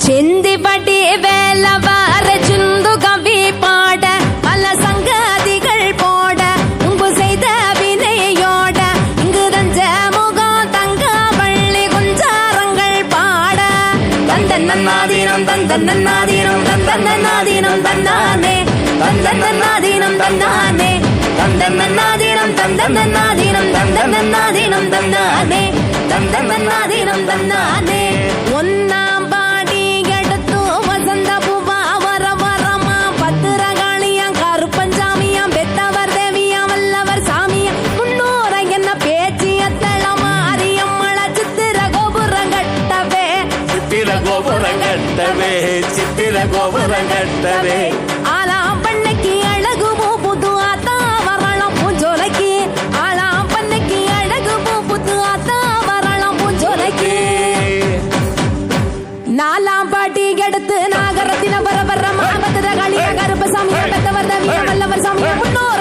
சிந்திபடி வேலவார சிந்து கவி பாட பல சங்கதிகள் போட உங்கு செய்த வினையோட இங்கு தஞ்ச முகம் தங்க வள்ளி குஞ்சாரங்கள் பாட தந்தன்னாதீனம் தந்தன்னாதீனம் தந்தன்னாதீனம் தன்னானே தந்தன்னாதீனம் தன்னானே தந்தன்னாதீனம் தந்தன்னாதீனம் தந்தன்னாதீனம் தன்னானே தந்தன்னாதீனம் தன்னானே ஒன்னாம் பாடி எடுத்து வசந்த பூவா வர வரமா பத்திரகாளியாம் கருப்பஞ்சாமியாம் பெத்தவர் தேவியாம் வல்லவர் சாமியாம் முன்னூர என்ன பேச்சிய தளமாரியம்மள சித்திர கோபுரங்கட்டவே சித்திர கோபுரங்கட்டவே சித்திர கோபுரங்கட்டவே ஆலாம் பண்ணைக்கு அழகு புது ஆத்தா வரலாம் பூஞ்சோலைக்கு ஆலாம் பண்ணைக்கு அழகு புது ஆத்தா வரலாம் பூஞ்சோலைக்கு நாலாம் பாட்டி எடுத்து நாகரத்தின வர வர மாபத்திர காளியா கருப்பசாமியா பெத்தவர் தேவியா வல்லவர் சாமியா முன்னோர்